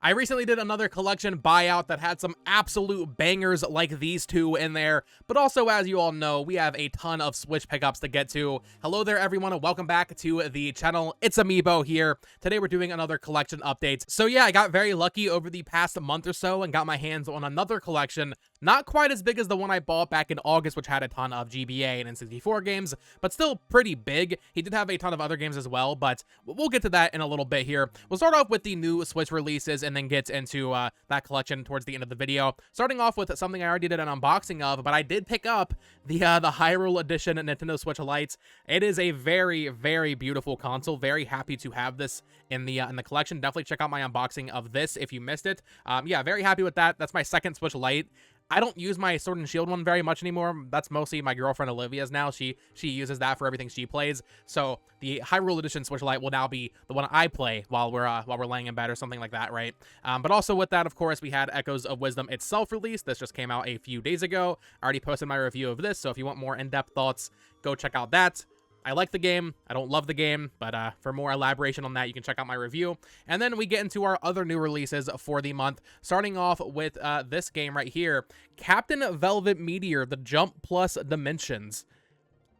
I recently did another collection buyout that had some absolute bangers like these two in there, but also, as you all know, we have a ton of Switch pickups to get to. Hello there, everyone, and welcome back to the channel. It's-A-Mii here. Today we're doing another collection update. So yeah, I got very lucky over the past month or so and got my hands on another collection. Not quite as big as the one I bought back in August, which had a ton of GBA and N64 games, but still pretty big. He did have a ton of other games as well, but we'll get to that in a little bit here. We'll start off with the new Switch releases and then get into that collection towards the end of the video. Starting off with something I already did an unboxing of, but I did pick up the Hyrule Edition Nintendo Switch Lite. It is a very, very beautiful console. Very happy to have this in the collection. Definitely check out my unboxing of this if you missed it. Yeah, very happy with that. That's my second Switch Lite. I don't use my Sword and Shield one very much anymore. That's mostly my girlfriend Olivia's now. She uses that for everything she plays. So the Hyrule Edition Switch Lite will now be the one I play while we're laying in bed or something like that, right? But also with that, of course, we had Echoes of Wisdom itself released. This just came out a few days ago. I already posted my review of this, so if you want more in-depth thoughts, go check out that. I like the game. I don't love the game, but for more elaboration on that, you can check out my review. And then we get into our other new releases for the month, starting off with this game right here, Captain Velvet Meteor, The Jump Plus Dimensions.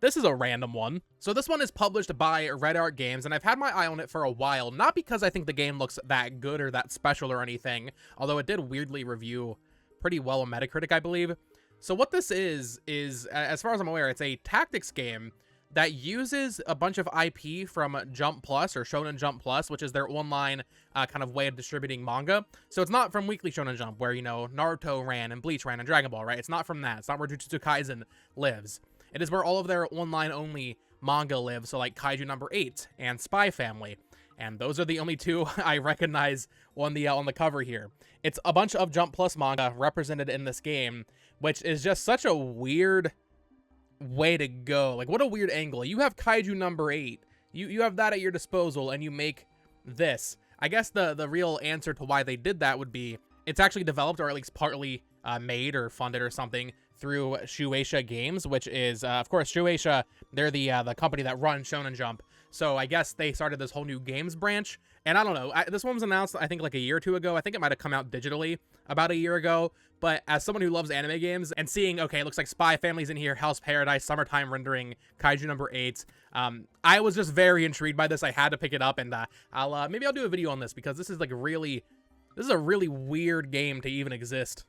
This is a random one. So this one is published by Red Art Games, and I've had my eye on it for a while, not because I think the game looks that good or that special or anything, although it did weirdly review pretty well on Metacritic, I believe. So what this is, as far as I'm aware, it's a tactics game that uses a bunch of IP from Jump Plus or Shonen Jump Plus, which is their online kind of way of distributing manga. So it's not from Weekly Shonen Jump, where, you know, Naruto ran and Bleach ran and Dragon Ball, right? It's not from that. It's not where Jujutsu Kaisen lives. It is where all of their online-only manga lives, so like Kaiju Number 8 and Spy Family. And those are the only two I recognize on the cover here. It's a bunch of Jump Plus manga represented in this game, which is just such a weird way to go. Like, what a weird angle. You have Kaiju Number 8. You have that at your disposal, and you make this. I guess the real answer to why they did that would be it's actually developed, or at least partly made or funded or something, through Shueisha Games, which is, of course, Shueisha, they're the company that runs Shonen Jump. So I guess they started this whole new games branch, and I don't know, this one was announced, I think, like a year or two ago. I think it might have come out digitally about a year ago, but as someone who loves anime games and seeing, okay, it looks like Spy Family's in here, Hell's Paradise, Summertime Rendering, Kaiju Number 8, I was just very intrigued by this. I had to pick it up, and maybe I'll do a video on this, because this is like this is a really weird game to even exist.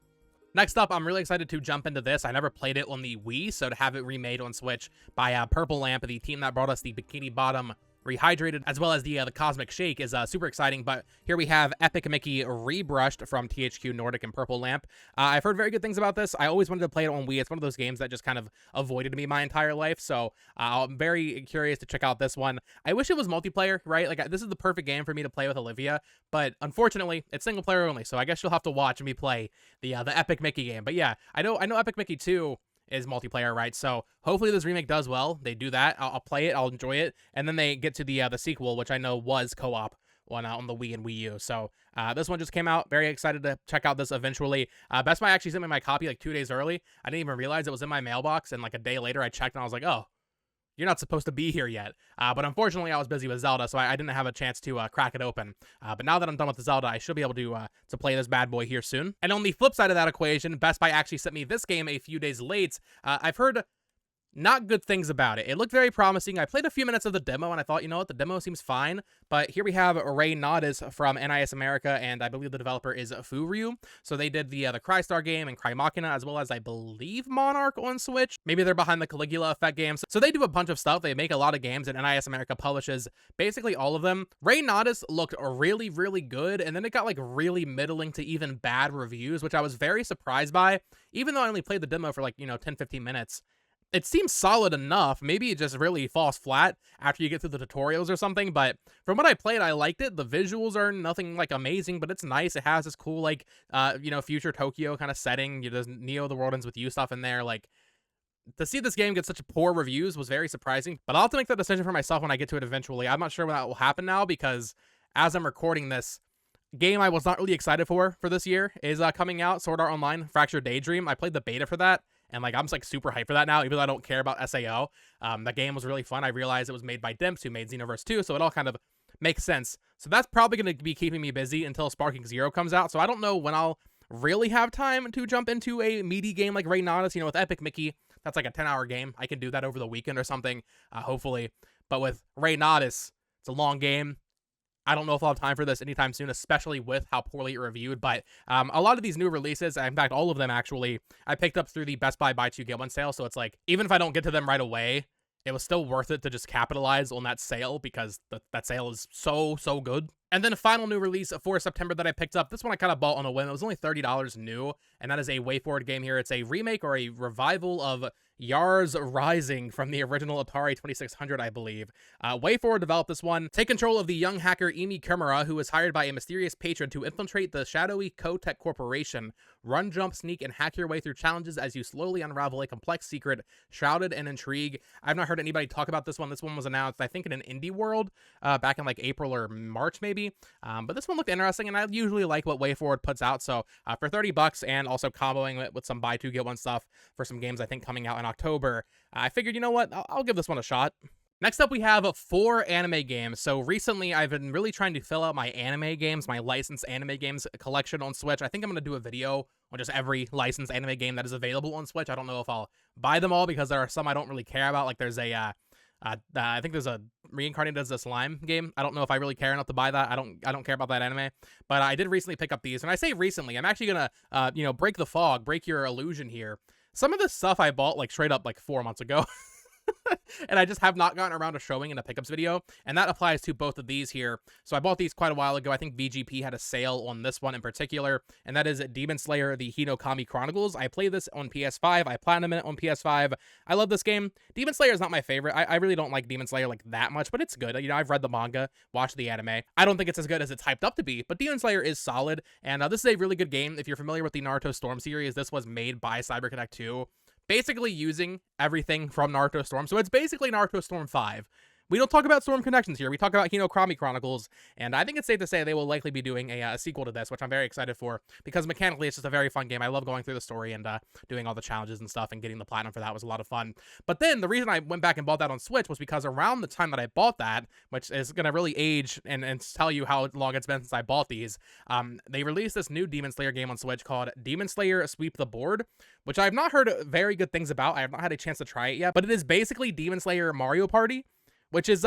Next up, I'm really excited to jump into this. I never played it on the Wii, so to have it remade on Switch by Purple Lamp, the team that brought us the Bikini Bottom Rehydrated, as well as the Cosmic Shake, is super exciting. But here we have Epic Mickey rebrushed from THQ Nordic and Purple Lamp. I've heard very good things about this. I always wanted to play it on Wii. It's one of those games that just kind of avoided me my entire life, so I'm very curious to check out this one. I wish it was multiplayer, right? Like, this is the perfect game for me to play with Olivia, but unfortunately, it's single player only, so I guess you'll have to watch me play the Epic Mickey game. But yeah, I know Epic Mickey 2 is multiplayer, right? So hopefully this remake does well. They do that. I'll play it. I'll enjoy it. And then they get to the sequel, which I know was co-op on the Wii and Wii U. So this one just came out. Very excited to check out this eventually. Best Buy actually sent me my copy like 2 days early. I didn't even realize it was in my mailbox. And like a day later, I checked and I was like, oh, you're not supposed to be here yet. But unfortunately, I was busy with Zelda, so I didn't have a chance to crack it open. But now that I'm done with the Zelda, I should be able to play this bad boy here soon. And on the flip side of that equation, Best Buy actually sent me this game a few days late. I've heard not good things about it. It looked very promising. I played a few minutes of the demo, and I thought, you know what, the demo seems fine. But here we have Ray Nodis from NIS America, and I believe the developer is Furyu. So they did the Crystar game and Cry Machina, as well as, I believe, Monarch on Switch. Maybe they're behind the Caligula Effect games. So they do a bunch of stuff. They make a lot of games, and NIS America publishes basically all of them. Ray Nodis looked really, really good, and then it got like really middling to even bad reviews, which I was very surprised by, even though I only played the demo for like, 10-15 minutes. It seems solid enough. Maybe it just really falls flat after you get through the tutorials or something, but from what I played, I liked it. The visuals are nothing like amazing, but it's nice. It has this cool, like, future Tokyo kind of setting. There's Neo the World Ends With You stuff in there. Like, to see this game get such poor reviews was very surprising, but I'll have to make that decision for myself when I get to it eventually. I'm not sure when that will happen now, because as I'm recording this, game I was not really excited for this year is coming out, Sword Art Online Fractured Daydream. I played the beta for that, and like I'm just like super hyped for that now, even though I don't care about SAO. That game was really fun. I realized it was made by Dimps, who made Xenoverse 2, so it all kind of makes sense. So that's probably going to be keeping me busy until Sparking Zero comes out. So I don't know when I'll really have time to jump into a meaty game like Ray Nodus. You know, with Epic Mickey, that's like a 10-hour game. I can do that over the weekend or something, hopefully. But with Ray Nodus, it's a long game. I don't know if I'll have time for this anytime soon, especially with how poorly it reviewed. But a lot of these new releases, in fact, all of them actually, I picked up through the Best Buy Buy 2 Get 1 sale. So it's like, even if I don't get to them right away, it was still worth it to just capitalize on that sale because that sale is so good. And then a final new release for September that I picked up. This one I kind of bought on a whim. It was only $30 new, and that is a WayForward game here. It's a remake or a revival of Yars Rising from the original Atari 2600, I believe. WayForward developed this one. Take control of the young hacker Its-A-Mii Kimura, who is hired by a mysterious patron to infiltrate the shadowy Kotek Corporation. Run, jump, sneak, and hack your way through challenges as you slowly unravel a complex secret shrouded in intrigue. I've not heard anybody talk about this one. This one was announced, I think, in an indie world back in like April or March, maybe. But this one looked interesting, and I usually like what WayForward puts out. So for $30 and also comboing it with some buy two get one stuff for some games I think coming out in October, I figured, you know what, I'll give this one a shot. Next up, we have 4 anime games. So recently, I've been really trying to fill out my anime games, my licensed anime games collection on Switch. I think I'm going to do a video on just every licensed anime game that is available on Switch. I don't know if I'll buy them all because there are some I don't really care about. Like there's a, I think there's a Reincarnated as a Slime game. I don't know if I really care enough to buy that. I don't care about that anime. But I did recently pick up these. And I say recently, I'm actually going to, break the fog, break your illusion here. Some of this stuff I bought like straight up like 4 months ago. And I just have not gotten around to showing in a pickups video, and that applies to both of these here. So I bought these quite a while ago. I think VGP had a sale on this one in particular, and that is Demon Slayer: The Hinokami Chronicles. I played this on PS5. I platinumed it on PS5. I love this game. Demon Slayer is not my favorite. I really don't like Demon Slayer like that much, but it's good. You know, I've read the manga, watched the anime. I don't think it's as good as it's hyped up to be, but Demon Slayer is solid, and this is a really good game. If you're familiar with the Naruto Storm series, this was made by CyberConnect 2. Basically using everything from Naruto Storm. So it's basically Naruto Storm 5. We don't talk about Storm Connections here. We talk about Hinokami Chronicles, and I think it's safe to say they will likely be doing a sequel to this, which I'm very excited for, because mechanically it's just a very fun game. I love going through the story and doing all the challenges and stuff, and getting the platinum for that was a lot of fun. But then the reason I went back and bought that on Switch was because around the time that I bought that, which is going to really age and tell you how long it's been since I bought these, they released this new Demon Slayer game on Switch called Demon Slayer Sweep the Board, which I've not heard very good things about. I have not had a chance to try it yet, but it is basically Demon Slayer Mario Party, which is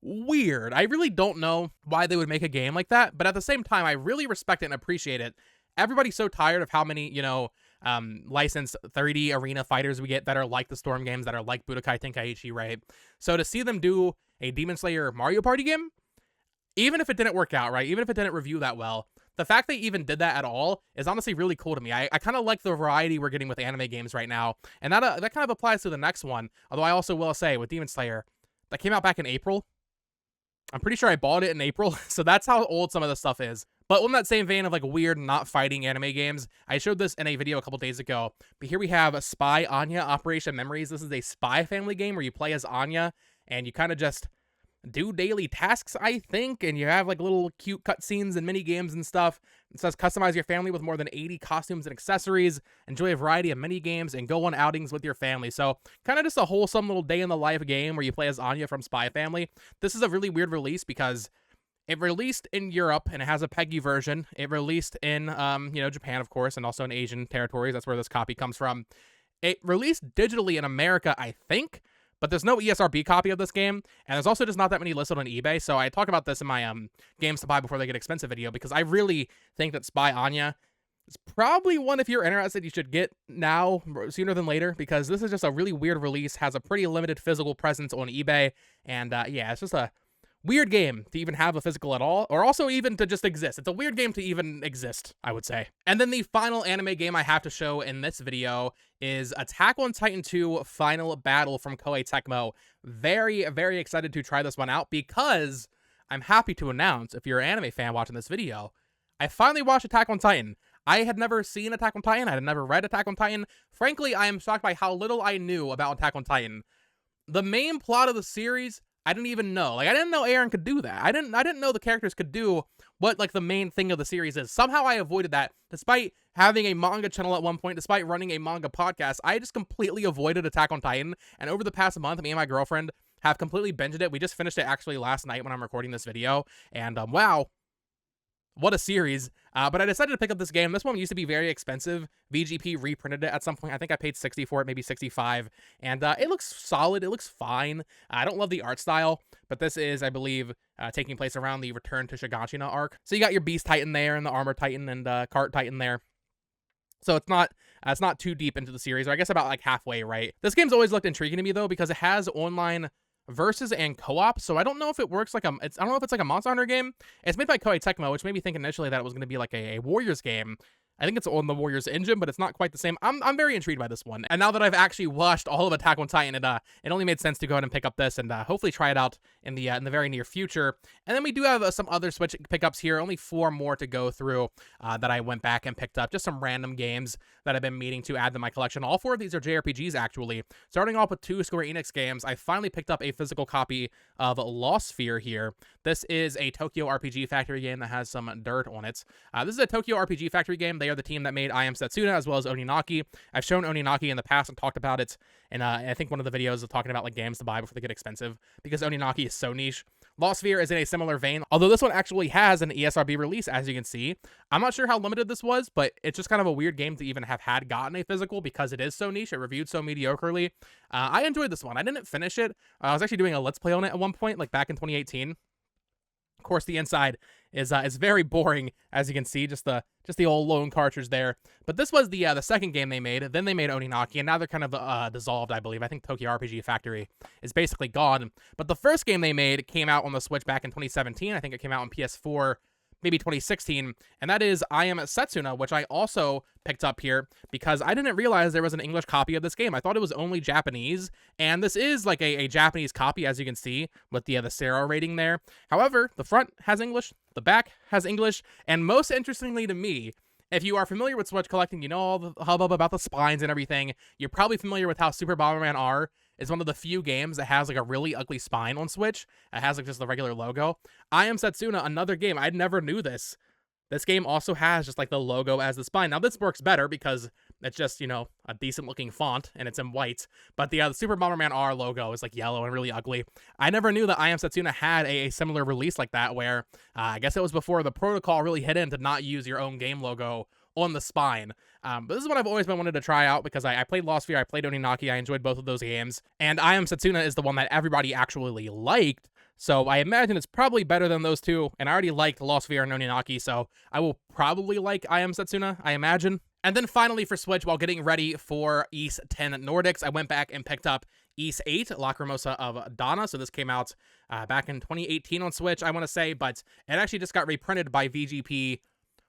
weird. I really don't know why they would make a game like that, but at the same time, I really respect it and appreciate it. Everybody's so tired of how many, licensed 3D arena fighters we get that are like the Storm games, that are like Budokai Tenkaichi, right? So to see them do a Demon Slayer Mario Party game, even if it didn't work out, right? Even if it didn't review that well, the fact they even did that at all is honestly really cool to me. I kind of like the variety we're getting with anime games right now, and that kind of applies to the next one, although I also will say with Demon Slayer, that came out back in April. I'm pretty sure I bought it in April, so that's how old some of this stuff is. But on that same vein of like weird not fighting anime games, I showed this in a video a couple days ago. But here we have Spy Anya Operation Memories. This is a Spy Family game where you play as Anya, and you kind of just do daily tasks, I think, and you have like little cute cutscenes and mini games and stuff. It says customize your family with more than 80 costumes and accessories, enjoy a variety of mini games, and go on outings with your family. So kind of just a wholesome little day in the life game where you play as Anya from Spy Family. This is a really weird release because it released in Europe and it has a PEGI version. It released in Japan, of course, and also in Asian territories. That's where this copy comes from. It released digitally in America, I think, but there's no ESRB copy of this game, and there's also just not that many listed on eBay, so I talk about this in my games to buy before they get expensive video, because I really think that Spy Anya is probably one, if you're interested, you should get now, sooner than later, because this is just a really weird release, has a pretty limited physical presence on eBay, and yeah, it's just a weird game to even have a physical at all, or also even to just exist. It's a weird game to even exist, I would say. And then the final anime game I have to show in this video is Attack on Titan 2 Final Battle from Koei Tecmo. Very, very excited to try this one out, because I'm happy to announce, if you're an anime fan watching this video, I finally watched Attack on Titan. I had never seen Attack on Titan. I had never read Attack on Titan. Frankly, I am shocked by how little I knew about Attack on Titan. The main plot of the series, I didn't even know. Like, I didn't know Eren could do that. I didn't know the characters could do what, like, the main thing of the series is. Somehow I avoided that. Despite having a manga channel at one point, despite running a manga podcast, I just completely avoided Attack on Titan. And over the past month, me and my girlfriend have completely binged it. We just finished it actually last night when I'm recording this video, and wow, what a series. But I decided to pick up this game. This one used to be very expensive. VGP reprinted it at some point. I think I paid 60 for it, maybe 65. And it looks solid. It looks fine. I don't love the art style, but this is, I believe, taking place around the Return to Shigashina arc. So you got your Beast Titan there and the Armor Titan and Cart Titan there. So it's not too deep into the series, or I guess about like halfway, right? This game's always looked intriguing to me though, because it has online versus and co-op, so I don't know if it works like I don't know if it's like a Monster Hunter game. It's made by Koei Tecmo, which made me think initially that it was going to be like a Warriors game. I think it's on the Warriors engine, but it's not quite the same. I'm very intrigued by this one. And now that I've actually watched all of Attack on Titan, it only made sense to go ahead and pick up this and hopefully try it out in the very near future. And then we do have some other Switch pickups here. Only 4 more to go through that I went back and picked up. Just some random games that I've been meaning to add to my collection. All 4 of these are JRPGs, actually. Starting off with 2 Square Enix games, I finally picked up a physical copy of Lost Sphere here. This is a Tokyo RPG Factory game that has some dirt on it. This is a Tokyo RPG Factory game. They are the team that made I Am Setsuna as well as Oninaki. I've shown Oninaki in the past and talked about it, and I think one of the videos of talking about like games to buy before they get expensive, because Oninaki is so niche. Lost Sphere is in a similar vein, although this one actually has an ESRB release, as you can see. I'm not sure how limited this was, but it's just kind of a weird game to even have had gotten a physical because it is so niche. It reviewed so mediocrely. I enjoyed this one. I didn't finish it. I was actually doing a Let's Play on it at one point, like back in 2018. Of course, the inside is very boring, as you can see, just the old lone cartridge there. But this was the second game they made. Then they made Oninaki, and now they're kind of dissolved, I believe. I think Tokyo RPG Factory is basically gone. But the first game they made came out on the Switch back in 2017. I think it came out on PS4, maybe 2016, and that is I Am Setsuna, which I also picked up here because I didn't realize there was an English copy of this game. I thought it was only Japanese, and this is like a Japanese copy, as you can see, with the Sarah rating there. However, the front has English, the back has English, and most interestingly to me, if you are familiar with Switch collecting, you know all the hubbub about the spines and everything. You're probably familiar with how Super Bomberman R is one of the few games that has like a really ugly spine on Switch. It has like just the regular logo. I Am Setsuna, another game. I never knew this. This game also has just like the logo as the spine. Now this works better because it's just, you know, a decent looking font and it's in white. But the Super Bomberman R logo is like yellow and really ugly. I never knew that I Am Setsuna had a similar release like that where I guess it was before the protocol really hit in to not use your own game logo on the spine. But this is what I've always been wanting to try out because I played Lost Sphere, I played Oninaki, I enjoyed both of those games, and I Am Setsuna is the one that everybody actually liked, so I imagine it's probably better than those two, and I already liked Lost Sphere and Oninaki, so I will probably like I Am Setsuna, I imagine. And then finally for Switch, while getting ready for Ys 10 Nordics, I went back and picked up Ys 8, Lacrimosa of Dana. So this came out back in 2018 on Switch, I want to say, but it actually just got reprinted by VGP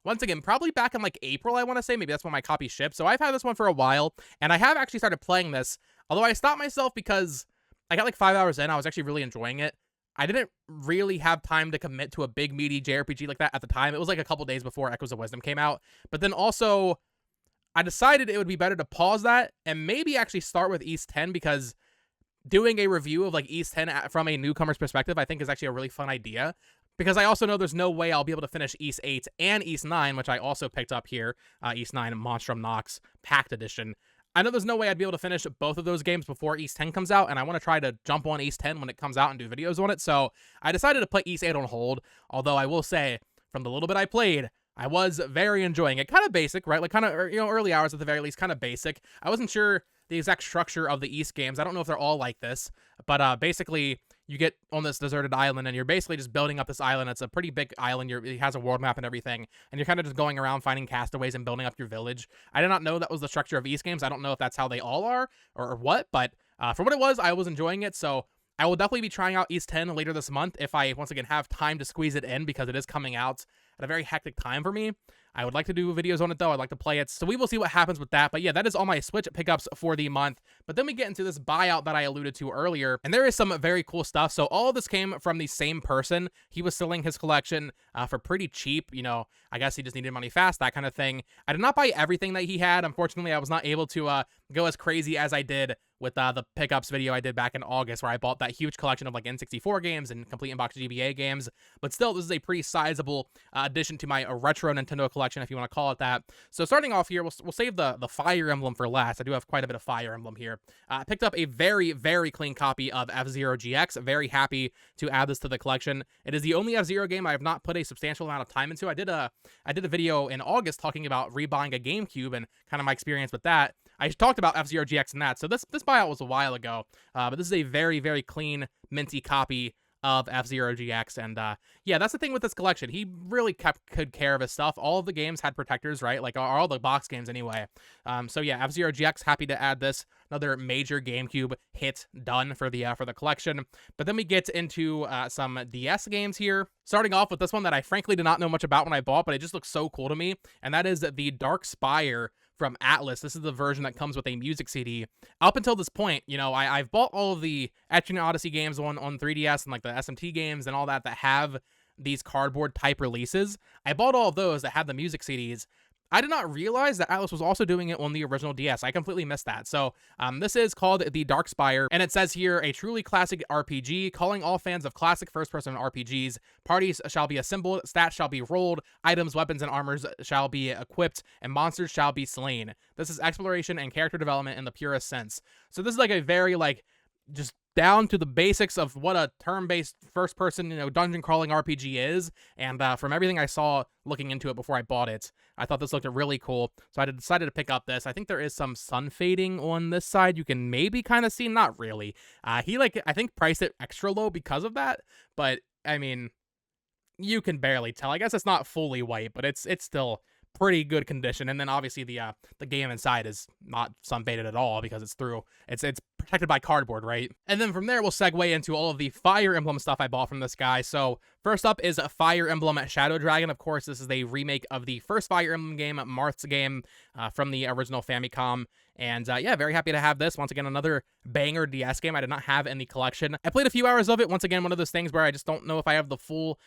once again, probably back in like April, I want to say. Maybe that's when my copy shipped. So I've had this one for a while, and I have actually started playing this, although I stopped myself because I got like 5 hours in. I was actually really enjoying it. I didn't really have time to commit to a big, meaty JRPG like that at the time. It was like a couple days before Echoes of Wisdom came out. But then also, I decided it would be better to pause that and maybe actually start with Ys 10, because doing a review of like Ys 10 from a newcomer's perspective, I think is actually a really fun idea. Because I also know there's no way I'll be able to finish Ys 8 and Ys 9, which I also picked up here, Ys 9 Monstrum Nox Packed Edition. I know there's no way I'd be able to finish both of those games before Ys 10 comes out, and I want to try to jump on Ys 10 when it comes out and do videos on it, so I decided to put Ys 8 on hold, although I will say, from the little bit I played, I was very enjoying it. Kind of basic, right? Like kind of, you know, early hours at the very least, kind of basic. I wasn't sure the exact structure of the Ys games. I don't know if they're all like this, but basically, you get on this deserted island, and you're basically just building up this island. It's a pretty big island. It has a world map and everything, and you're kind of just going around finding castaways and building up your village. I did not know that was the structure of Ys games. I don't know if that's how they all are or what, but for what it was, I was enjoying it, so I will definitely be trying out Ys 10 later this month if I, once again, have time to squeeze it in, because it is coming out at a very hectic time for me. I would like to do videos on it, though. I'd like to play it. So we will see what happens with that. But yeah, that is all my Switch pickups for the month. But then we get into this buyout that I alluded to earlier, and there is some very cool stuff. So all of this came from the same person. He was selling his collection for pretty cheap. You know, I guess he just needed money fast, that kind of thing. I did not buy everything that he had. Unfortunately, I was not able to go as crazy as I did with the pickups video I did back in August, where I bought that huge collection of like N64 games and complete inbox GBA games. But still, this is a pretty sizable addition to my retro Nintendo collection, if you want to call it that. So starting off here, we'll save the Fire Emblem for last. I do have quite a bit of Fire Emblem here. I picked up a very, very clean copy of F-Zero GX. Very happy to add this to the collection. It is the only F-Zero game I have not put a substantial amount of time into. I did a video in August talking about rebuying a GameCube and kind of my experience with that. I talked about F-Zero GX in that, so this buyout was a while ago, but this is a very, very clean, minty copy of F-Zero GX, and yeah, that's the thing with this collection. He really kept good care of his stuff. All of the games had protectors, right? Like, all the box games anyway. So yeah, F-Zero GX, happy to add this. Another major GameCube hit done for the collection. But then we get into some DS games here. Starting off with this one that I frankly did not know much about when I bought, but it just looks so cool to me, and that is the Dark Spire from Atlas. This is the version that comes with a music CD. Up until this point, you know, I've bought all of the Etrian Odyssey games on 3DS and like the SMT games and all that have these cardboard type releases. I bought all of those that had the music CDs. I did not realize that Atlas was also doing it on the original DS. I completely missed that. So this is called the Dark Spire, and it says here, a truly classic RPG, calling all fans of classic first-person RPGs. Parties shall be assembled, stats shall be rolled, items, weapons, and armors shall be equipped, and monsters shall be slain. This is exploration and character development in the purest sense. So this is like a very, like, just down to the basics of what a turn-based first-person, you know, dungeon crawling RPG is, and from everything I saw looking into it before I bought it, I thought this looked really cool, so I decided to pick up this. I think there is some sun fading on this side. You can maybe kind of see, not really. He, like, I think priced it extra low because of that, but, I mean, you can barely tell. I guess it's not fully white, but it's still pretty good condition. And then obviously the game inside is not sun faded at all because it's protected by cardboard, right? And then from there we'll segue into all of the Fire Emblem stuff I bought from this guy. So first up is Fire Emblem Shadow Dragon. Of course, this is a remake of the first Fire Emblem game, Marth's game, from the original Famicom. And yeah, very happy to have this. Once again, another banger DS game I did not have in the collection. I played a few hours of it. Once again, one of those things where I just don't know if I have the full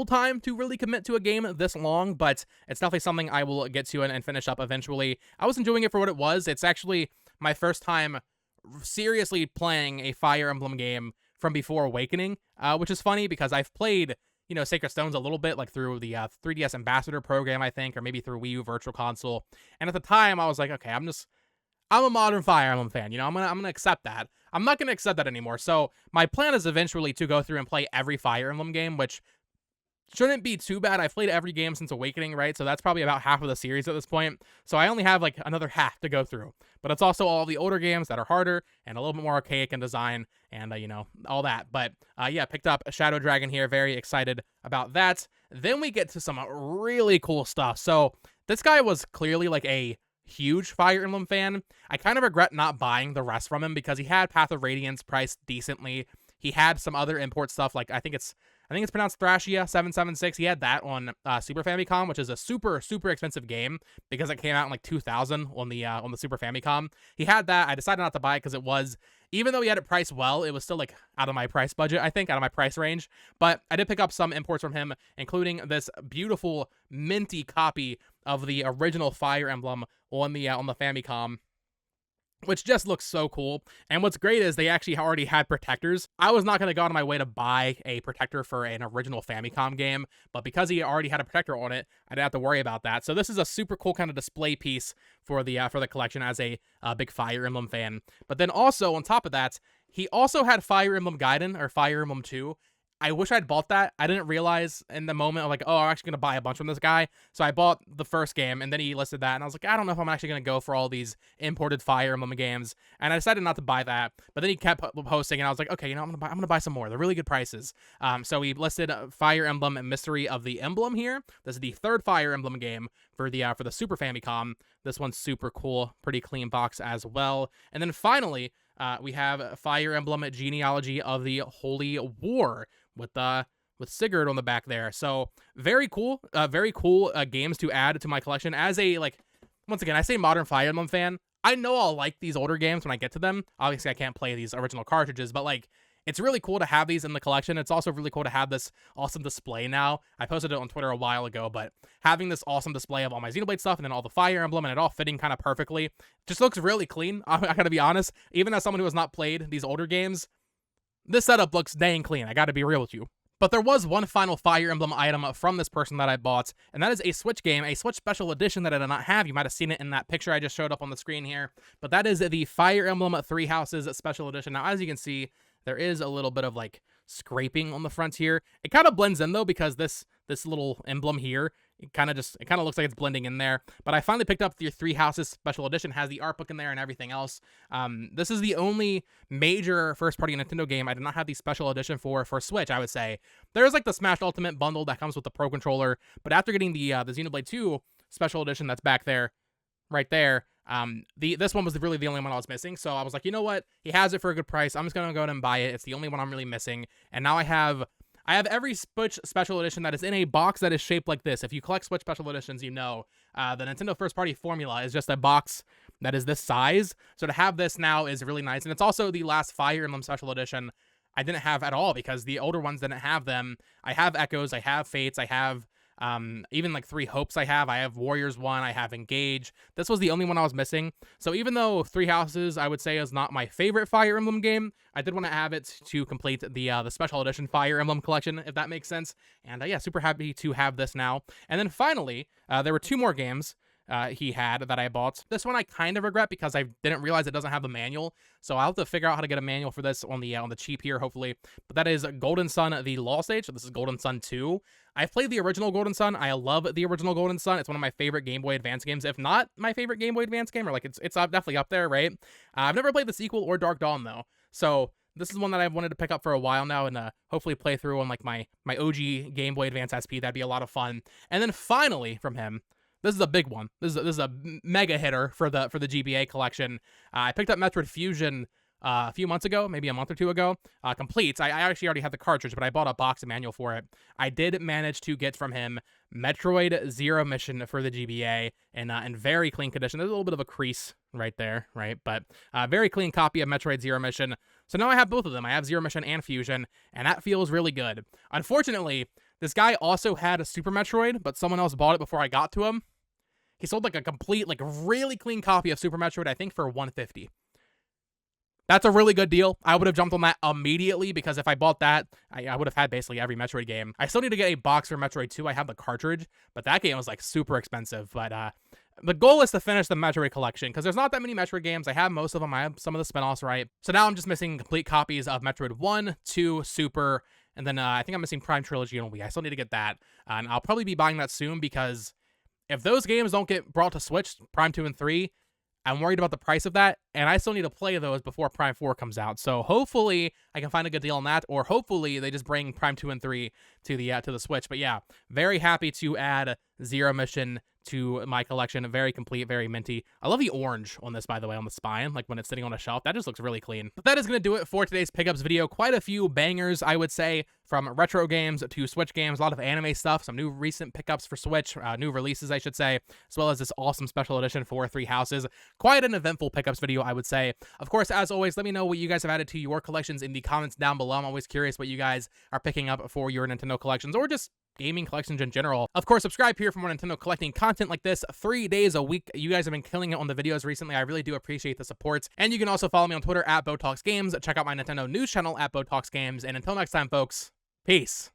time to really commit to a game this long, but it's definitely something I will get to and finish up eventually. I was enjoying it for what it was. It's actually my first time seriously playing a Fire Emblem game from before Awakening, which is funny because I've played, you know, Sacred Stones a little bit, like through the 3DS Ambassador program, I think, or maybe through Wii U Virtual Console. And at the time, I was like, okay, I'm a modern Fire Emblem fan, you know, I'm gonna accept that. I'm not gonna accept that anymore. So my plan is eventually to go through and play every Fire Emblem game, which shouldn't be too bad. I've played every game since Awakening, right? So that's probably about half of the series at this point. So I only have like another half to go through. But it's also all the older games that are harder and a little bit more archaic in design and, you know, all that. But yeah, picked up Shadow Dragon here. Very excited about that. Then we get to some really cool stuff. So this guy was clearly like a huge Fire Emblem fan. I kind of regret not buying the rest from him because he had Path of Radiance priced decently. He had some other import stuff, like I think it's pronounced Thrashia 776. He had that on Super Famicom, which is a super expensive game because it came out in like 2000 on the Super Famicom. He had that. I decided not to buy it because it was, even though he had it priced well, it was still like out of my price budget, I think, out of my price range. But I did pick up some imports from him, including this beautiful minty copy of the original Fire Emblem on the Famicom, which just looks so cool. And what's great is they actually already had protectors. I was not going to go out of my way to buy a protector for an original Famicom game, but because he already had a protector on it, I didn't have to worry about that. So this is a super cool kind of display piece for the collection as a big Fire Emblem fan. But then also, on top of that, he also had Fire Emblem Gaiden, or Fire Emblem 2. I wish I'd bought that. I didn't realize in the moment, I'm like, oh, I'm actually going to buy a bunch from this guy. So I bought the first game, and then he listed that, and I was like, I don't know if I'm actually going to go for all these imported Fire Emblem games. And I decided not to buy that. But then he kept posting, and I was like, okay, you know, I'm going to buy some more. They're really good prices. So he listed Fire Emblem and Mystery of the Emblem here. This is the third Fire Emblem game for the Super Famicom. This one's super cool, pretty clean box as well. And then finally, we have Fire Emblem Genealogy of the Holy War with Sigurd on the back there. So very cool games to add to my collection. As a, like, once again, I say modern Fire Emblem fan, I know I'll like these older games when I get to them. Obviously, I can't play these original cartridges, but like, It's really cool to have these in the collection. It's also really cool to have this awesome display now. I posted it on Twitter a while ago, but having this awesome display of all my Xenoblade stuff and then all the Fire Emblem and it all fitting kind of perfectly just looks really clean. I gotta be honest. Even as someone who has not played these older games, this setup looks dang clean. I gotta be real with you. But there was one final Fire Emblem item from this person that I bought, and that is a Switch game, a Switch Special Edition that I did not have. You might have seen it in that picture I just showed up on the screen here. But that is the Fire Emblem Three Houses Special Edition. Now, as you can see, there is a little bit of, like, scraping on the front here. It kind of blends in, though, because this little emblem here, it kind of looks like it's blending in there. But I finally picked up the Three Houses Special Edition, has the art book in there and everything else. This is the only major first-party Nintendo game I did not have the Special Edition for Switch, I would say. There's like the Smash Ultimate bundle that comes with the Pro Controller, but after getting the Xenoblade 2 Special Edition that's back there, right there, this one was really the only one I was missing. So I was like, you know what? He has it for a good price. I'm just gonna go ahead and buy it. It's the only one I'm really missing. And now I have every Switch Special Edition that is in a box that is shaped like this. If you collect Switch Special Editions, you know the Nintendo First Party formula is just a box that is this size. So to have this now is really nice. And it's also the last Fire Emblem Special Edition I didn't have at all because the older ones didn't have them. I have Echoes, I have Fates, I have even like Three Hopes I have Warriors 1, I have Engage. This was the only one I was missing. So even though Three Houses, I would say, is not my favorite Fire Emblem game, I did want to have it to complete the Special Edition Fire Emblem collection, if that makes sense. And yeah, super happy to have this now. And then finally, there were two more games he had that I bought. This one I kind of regret because I didn't realize it doesn't have the manual, so I'll have to figure out how to get a manual for this on the cheap here, hopefully. But that is Golden Sun: The Lost Age. So this is Golden Sun 2. I've played the original Golden Sun. I love the original Golden Sun. It's one of my favorite Game Boy Advance games, if not my favorite Game Boy Advance game, or like it's definitely up there, right? I've never played the sequel or Dark Dawn though, so this is one that I've wanted to pick up for a while now and hopefully play through on like my OG Game Boy Advance SP. That'd be a lot of fun. And then finally from him, this is a big one. This is a mega hitter for the GBA collection. I picked up Metroid Fusion a few months ago, maybe a month or two ago. Complete. I actually already had the cartridge, but I bought a box and manual for it. I did manage to get from him Metroid Zero Mission for the GBA in very clean condition. There's a little bit of a crease right there, right? But very clean copy of Metroid Zero Mission. So now I have both of them. I have Zero Mission and Fusion, and that feels really good. Unfortunately, this guy also had a Super Metroid, but someone else bought it before I got to him. He sold like a complete, like really clean copy of Super Metroid, I think for $150. That's a really good deal. I would have jumped on that immediately because if I bought that, I would have had basically every Metroid game. I still need to get a box for Metroid 2. I have the cartridge, but that game was like super expensive. But the goal is to finish the Metroid collection because there's not that many Metroid games. I have most of them. I have some of the spin-offs, right? So now I'm just missing complete copies of Metroid 1, 2, Super, and then I think I'm missing Prime Trilogy on Wii. I still need to get that. And I'll probably be buying that soon because if those games don't get brought to Switch, Prime 2 and 3, I'm worried about the price of that, and I still need to play those before Prime 4 comes out. So hopefully I can find a good deal on that, or hopefully they just bring Prime 2 and 3 to the Switch. But yeah, very happy to add Zero Mission to my collection. Very complete, very minty. I love the orange on this, by the way, on the spine, like when it's sitting on a shelf. That just looks really clean. But that is going to do it for today's pickups video. Quite a few bangers, I would say, from retro games to Switch games. A lot of anime stuff, some new recent pickups for Switch, new releases, I should say, as well as this awesome special edition for Three Houses. Quite an eventful pickups video, I would say. Of course, as always, let me know what you guys have added to your collections in the comments down below. I'm always curious what you guys are picking up for your Nintendo collections, or just gaming collections in general. Of course, subscribe here for more Nintendo collecting content like this 3 days a week. You guys have been killing it on the videos recently. I really do appreciate the support. And you can also follow me on Twitter at BoTalksGames. Check out my Nintendo news channel at BoTalksGames. And until next time, folks, peace.